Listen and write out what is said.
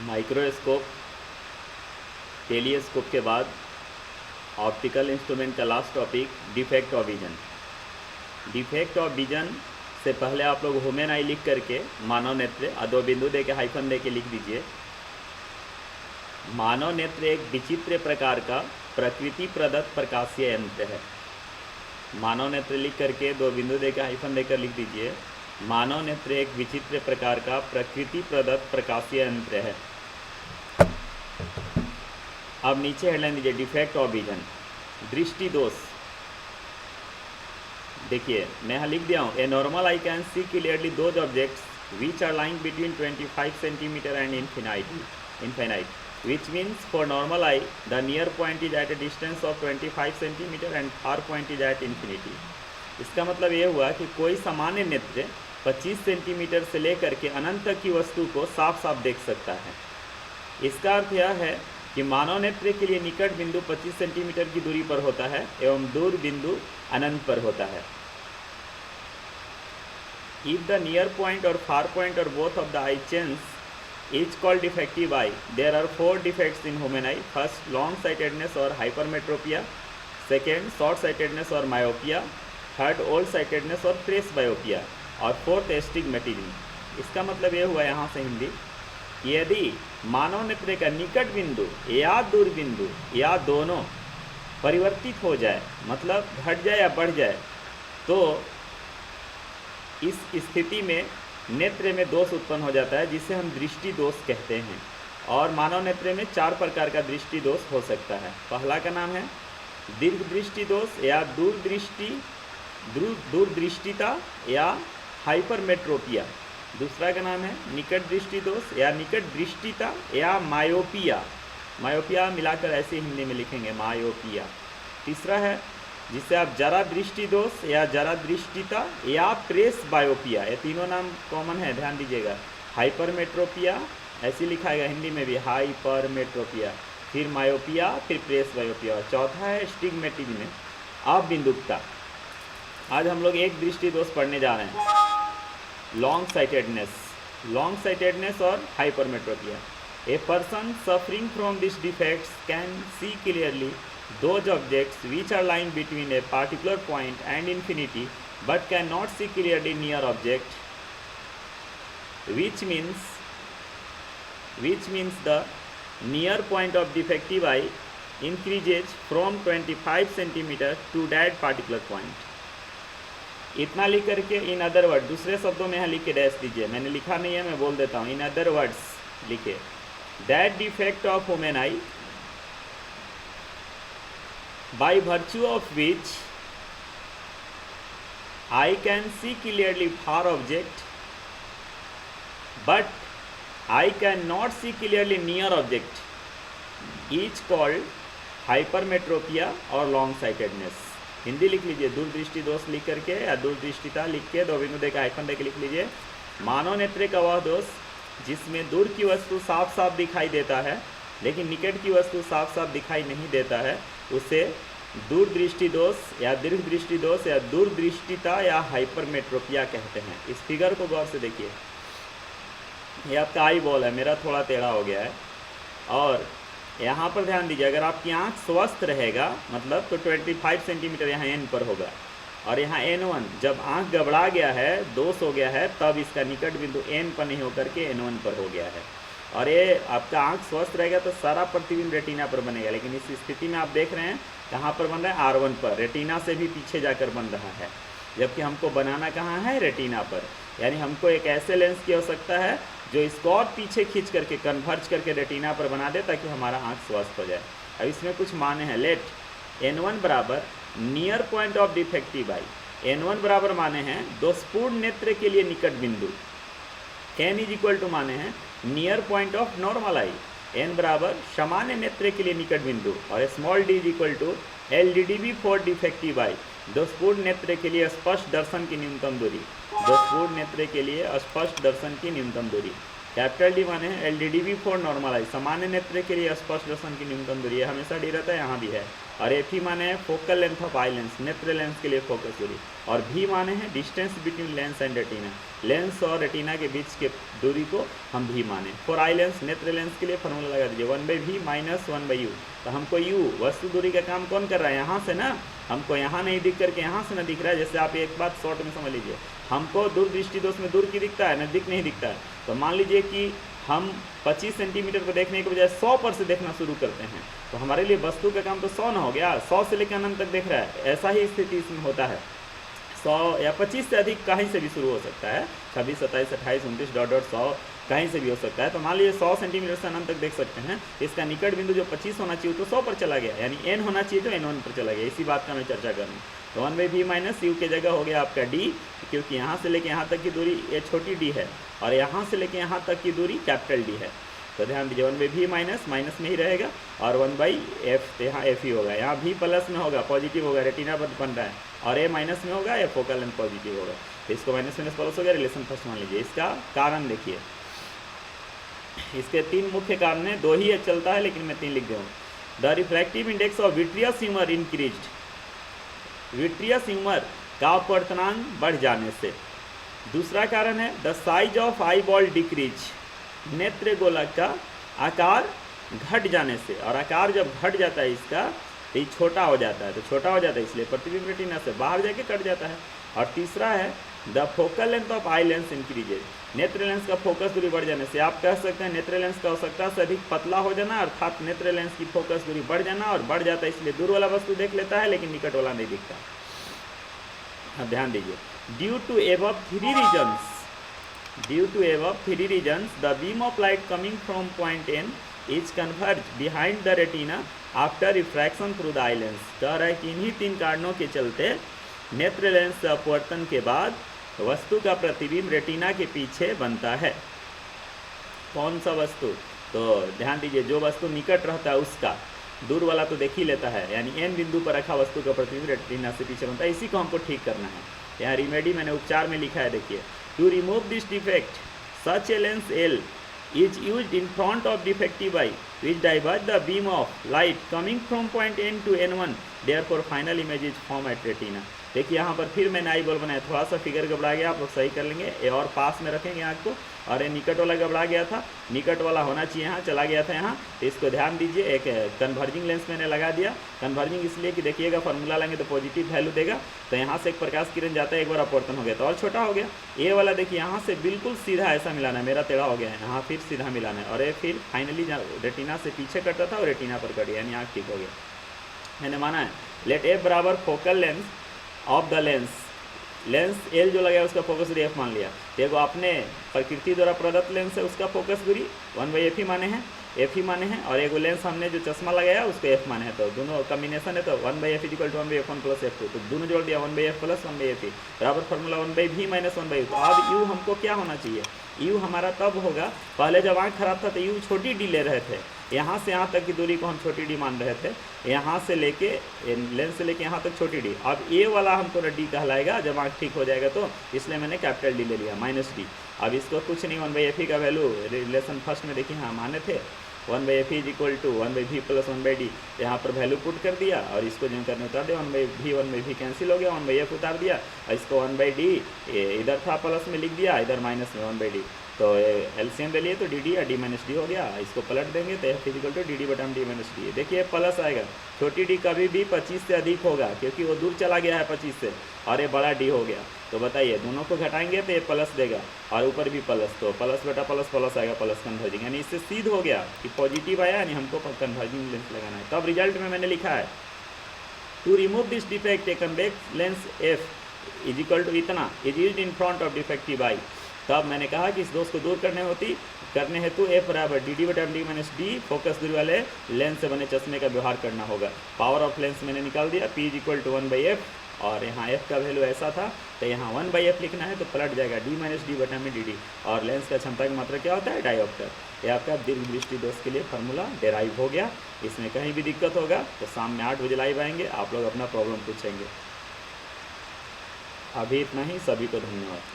Microscope, telescope के बाद optical instrument का last topic defect of vision. Defect of vision से पहले आप लोग ह्यूमन आई लिख करके मानव नेत्र दो बिंदु दे के हाइफन दे के लिख दीजिए। मानव नेत्र एक विचित्र प्रकार का प्रकृति प्रदत्त प्रकाशीय यंत्र है। मानव नेत्र लिख करके दो बिंदु दे के हाइफन देकर लिख दीजिए। मानव नेत्र एक विचित्र प्रकार का प्रकृति प्रदत्त प्रकाशीय यंत्र है। अब नीचे हेडलाइन दीजिए डिफेक्ट ऑफ विजन, दृष्टि दोष। देखिए मैं यहाँ लिख दिया हूँ, a normal I can see clearly those objects which are lying between 25 centimetre and infinite, which means for normal eye the near point is at a distance of 25 cm and far point is at infinity। इसका मतलब ये हुआ कि कोई सामान्य नेत्र 25 centimetre से लेकर के अनंत तक की वस्तु को साफ साफ देख सकता है। इसका अर्थ यह है कि मानव नेत्र के लिए निकट बिंदु 25 सेंटीमीटर की दूरी पर होता है एवं दूर बिंदु अनंत पर होता है। If the near point or far point or both of the eye chance is called defective eye, there are 4 defects in human eye. First, long sightedness or hypermetropia. Second, short sightedness or myopia. Third, old sightedness or presbyopia. और fourth astigmatism. इसका मतलब ये हुआ यहाँ से हिंदी, यदि मानव नेत्र का निकट बिंदु या दूर बिंदु या दोनों परिवर्तित हो जाए, मतलब घट जाए या बढ़ जाए, तो इस स्थिति में नेत्र में दोष उत्पन्न हो जाता है, जिसे हम दृष्टि दोष कहते हैं। और मानव नेत्र में 4 प्रकार का दृष्टि दोष हो सकता है। पहला का नाम है दीर्घ दृष्टि दोष या दूरदृष्टिता या हाइपरमेट्रोपिया। दूसरा का नाम है निकट दृष्टि दोष या निकट दृष्टिता या मायोपिया। मायोपिया मिलाकर ऐसे हिंदी में लिखेंगे मायोपिया। तीसरा है जिसे आप जरा दृष्टि दोष या जरा दृष्टिता या प्रेस बायोपिया, ये तीनों नाम कॉमन है, ध्यान दीजिएगा। हाइपरमेट्रोपिया ऐसे लिखा है हिंदी में भी, हाइपरमेट्रोपिया, फिर मायोपिया, फिर प्रेस बायोपिया। चौथा है स्टिग्मेटिज्म, अबिंदुकता। आज हम लोग एक दृष्टि दोष पढ़ने जा रहे हैं, लॉन्ग साइटेडनेस और hypermetropia. A person suffering from this defects can see clearly those objects which are lying between a particular point and infinity but cannot see clearly near object, which means the near point of defective eye increases from 25 centimeter to that particular point। इतना लिख करके in other word, दूसरे शब्दों में यहाँ लिख के dash दीजिए, मैंने लिखा नहीं है, मैं बोल देता हूँ। इन अदर वर्ड्स लिखे, that defect of human I by virtue of which I can see clearly far object but I cannot see clearly near object is called hypermetropia और long sightedness। हिंदी लिख लीजिए, दूरदृष्टि दोष लिख करके या दूरदृष्टिता लिख के दो बिंदु देकर हाइफन देकर लिख लीजिए। मानव नेत्र का वह दोष जिसमें दूर की वस्तु साफ साफ दिखाई देता है लेकिन निकट की वस्तु साफ साफ दिखाई नहीं देता है, उसे दूरदृष्टि दोष या दीर्घ दृष्टि दोष या दूरदृष्टिता या हाइपरमेट्रोपिया कहते हैं। इस फिगर को गौर से देखिए, ये आपका आई बॉल है, मेरा थोड़ा टेढ़ा हो गया है। और यहाँ पर ध्यान दीजिए, अगर आपकी आँख स्वस्थ रहेगा मतलब तो 25 सेंटीमीटर यहाँ एन पर होगा, और यहाँ N1 जब आँख गबड़ा गया है, दोष हो गया है, तब इसका निकट बिंदु N पर नहीं होकर के N1 पर हो गया है। और ये आपका आँख स्वस्थ रहेगा तो सारा प्रतिबिंब रेटिना पर बनेगा, लेकिन इस स्थिति में आप देख रहे हैं कहाँ पर बन रहा है, R1 पर, रेटिना से भी पीछे जाकर बन रहा है, जबकि हमको बनाना कहाँ है, रेटिना पर। यानी हमको एक ऐसे लेंस की आवश्यकता है जो इसको और पीछे खींच करके कन्वर्ज करके रेटिना पर बना दे ताकि हमारा आँख स्वस्थ हो जाए। अब इसमें कुछ माने हैं, लेट N1 बराबर near point of defective I. N1 बराबर माने हैं दोषपूर्ण नेत्र के लिए निकट बिंदु, N इज इक्वल टू माने हैं near point of normal eye, N बराबर सामान्य नेत्र के लिए निकट बिंदु, और small d is equal to LDDB for defective eye, दोषपूर्ण नेत्र के लिए स्पष्ट दर्शन की न्यूनतम दूरी, दोषपूर्ण नेत्र के लिए स्पष्ट दर्शन की न्यूनतम दूरी। कैपिटल D माने LDDB फॉर नॉर्मल आई, सामान्य नेत्र के लिए स्पष्ट दर्शन की न्यूनतम दूरी, हमेशा डी रहता है, यहाँ भी है। और एफ ई माने है focal length of eye lens, नेत्र लेंस के लिए फोकस दूरी, और भी माने हैं distance between lens and retina, lens और रेटिना के बीच के दूरी को हम भी माने। फॉर आई लेंस, नेत्र लेंस के लिए फॉर्मूला लगा दीजिए 1/v माइनस 1/u। तो हमको u वस्तु दूरी का काम कौन कर रहा है, यहाँ से ना, हमको यहाँ नहीं दिख करके यहाँ से ना दिख रहा है। जैसे आप एक बात शॉर्ट में समझ लीजिए, हमको दूरदृष्टि दोष में दूर की दिखता है, नज़दीक नहीं दिखता है। तो मान लीजिए कि हम 25 सेंटीमीटर पर देखने के बजाय 100 पर से देखना शुरू करते हैं, तो हमारे लिए वस्तु का काम तो 100 ना हो गया, 100 से लेकर अनंत तक देख रहा है। ऐसा ही स्थिति इसमें होता है, 100 या 25 से अधिक कहीं से भी शुरू हो सकता है, 26, 27, 28, 29 डॉट 100 कहीं से भी हो सकता है। तो मान लीजिए 100 सेंटीमीटर से अनंत तक देख सकते हैं। इसका निकट बिंदु जो 25 होना चाहिए तो 100 पर चला गया, यानी n होना चाहिए जो n1 पर चला गया। इसी बात का मैं चर्चा कर रहा हूँ। तो 1/v माइनस यू की जगह हो गया आपका d, क्योंकि यहाँ से लेके यहाँ तक की दूरी ये छोटी d है और यहाँ से लेके यहाँ तक की दूरी कैपिटल D है। तो ध्यान दीजिए 1/v माइनस माइनस में ही रहेगा और 1/f, तो यहाँ f ही होगा, यहाँ v प्लस में होगा, पॉजिटिव होगा, रेटिना पर बन रहा है, और a माइनस में होगा, या फोकल लेंथ पॉजिटिव होगा। तो इसको माइनस माइनस प्लस हो गया, रिलेशन फर्स्ट मान लीजिए। इसका कारण देखिए, इसके 3 मुख्य कारण है, 2 ही चलता है लेकिन मैं 3 लिख दूँ। The refractive index of vitreous humour increased, vitreous humour का अपवर्तनांक बढ़ जाने से। दूसरा कारण है the size of eye ball decrease, नेत्र गोलक का आकार घट जाने से, और आकार जब घट जाता है इसका तो ये छोटा हो जाता है, तो छोटा हो जाता है इसलिए प्रतिबिंब रेटिना से बाहर जाके कट जाता है। और तीसरा है the focal length of eye lens increases, नेत्र लेंस का फोकस दूरी बढ़ जाने से। आप कह सकते हैं नेत्र लेंस का आवश्यकता से अधिक पतला हो जाना, अर्थात नेत्र लेंस की फोकस दूरी बढ़ जाना, और बढ़ जाता है इसलिए दूर वाला वस्तु देख लेता है लेकिन निकट वाला नहीं दिखता। अब ध्यान दीजिए, due to above 3 reasons, due to above 3 regions, the beam of light coming from point N is converged behind the retina after refraction through the eye lens। कह रहा है कि इन्हीं 3 कारणों के चलते नेत्र लेंस से अपवर्तन के बाद वस्तु का प्रतिबिंब रेटिना के पीछे बनता है। कौन सा वस्तु? तो ध्यान दीजिए, जो वस्तु निकट रहता है उसका, दूर वाला तो देख ही लेता है, यानी n बिंदु पर रखा वस्तु का प्रतिबिंब रेटिना से पीछे बनता है। इसी को हमको ठीक करना है। यहाँ रिमेडी मैंने उपचार में लिखा है, देखिए, to remove this defect such a lens L is used in front of defective eye which diverge the beam of light coming from point N to N1, therefore final image is formed at retina। देखिए यहाँ पर फिर मैंने eye ball बनाया, थोड़ा सा figure गड़बड़ा गया, आप लोग सही कर लेंगे। ए और पास में रखेंगे आँख को, और ये निकट वाला गड़बड़ा गया था, निकट वाला होना चाहिए, यहाँ चला गया था यहाँ। तो इसको ध्यान दीजिए, एक कन्वर्जिंग लेंस मैंने लगा दिया। कन्वर्जिंग इसलिए कि देखिएगा फार्मूला लेंगे तो पॉजिटिव वैल्यू देगा, तो यहाँ से एक प्रकाश किरण जाता है, एक बार अपवर्तन हो गया तो और छोटा हो गया। ए वाला देखिए यहाँ से बिल्कुल सीधा ऐसा मिलाना है, मेरा टेढ़ा हो गया है, यहाँ फिर सीधा मिलाना है, और ये फिर फाइनली रेटिना से पीछे कटता था और रेटिना पर कट गया, यानी आँख ठीक हो गया। मैंने माना है लेट एफ बराबर focal lens of the lens, lens L जो लगाया उसका फोकस दूरी एफ मान लिया। देखो अपने प्रकृति द्वारा प्रदत्त लेंस है उसका फोकस दूरी 1/f ही माने हैं, एफ ही माने हैं, और एक लेंस हमने जो चश्मा लगाया उसको एफ माने हैं, तो दोनों कॉम्बिनेशन है, तो 1/f equal to 1/f1 plus f2, तो दोनों जोड़ दिया 1/f प्लस 1/f बराबर फॉर्मूला 1/v माइनस 1/u। तो अब u हमको क्या होना चाहिए? u हमारा तब होगा, पहले जब आँख खराब था तो u छोटी डी ले रहे थे, यहाँ से यहाँ तक की दूरी को हम छोटी डी मान रहे थे, यहाँ से लेके लेंस से लेके यहाँ तक छोटी डी। अब ए वाला हमको डी कहलाएगा जब आँख ठीक हो जाएगा, तो इसलिए मैंने कैपिटल डी ले लिया माइनस डी। अब इसको कुछ नहीं, 1/f का वैल्यू रिलेशन फर्स्ट में देखिए हाँ माने थे, 1/f is equal to 1/v plus 1/d, यहाँ पर वैल्यू पुट कर दिया और इसको जो करने उतार दिया, 1/v कैंसिल हो गया, 1/f उतार दिया, और इसको 1/d इधर था प्लस में लिख दिया, इधर माइनस में 1/d, तो एलसीएम ले लिए तो डी डी या डी माइनस डी हो गया। इसको पलट देंगे तो f equal to d d बटा डी माइनस डी। देखिए प्लस आएगा, छोटी डी कभी भी 25 से अधिक होगा क्योंकि वो दूर चला गया है 25 से, और ये बड़ा डी हो गया। तो बताइए दोनों को घटाएंगे तो ये प्लस देगा और ऊपर भी प्लस, तो प्लस बटा प्लस प्लस आएगा, प्लस कन्वर्जिंग, यानी इससे सीध हो गया कि पॉजिटिव आया, यानी हमको कन्वर्जिंग लेंस लगाना है। तब रिजल्ट में मैंने लिखा है to remove this defect a convex lens f is equal to इतना is used in front of defective eye. तब मैंने कहा कि इस दोष को दूर करने हेतु एफ बराबर डी डी बटा डी माइनस डी फोकस दूरी वाले लेंस से बने चश्मे का व्यवहार करना होगा। पावर ऑफ लेंस मैंने निकाल दिया, P is equal to 1/f, और यहाँ f का वैल्यू ऐसा था तो यहाँ 1/f लिखना है तो पलट जाएगा डी माइनस डी बटा में डी डी। और लेंस का क्षमता की मात्रा क्या होता है? डायोप्टर। ये आपका दीर्घ दृष्टि दोष के लिए फार्मूला डेराइव हो गया। इसमें कहीं भी दिक्कत होगा तो शाम में 8 बजे लाइव आएंगे, आप लोग अपना प्रॉब्लम पूछेंगे। अभी इतना ही, सभी को धन्यवाद।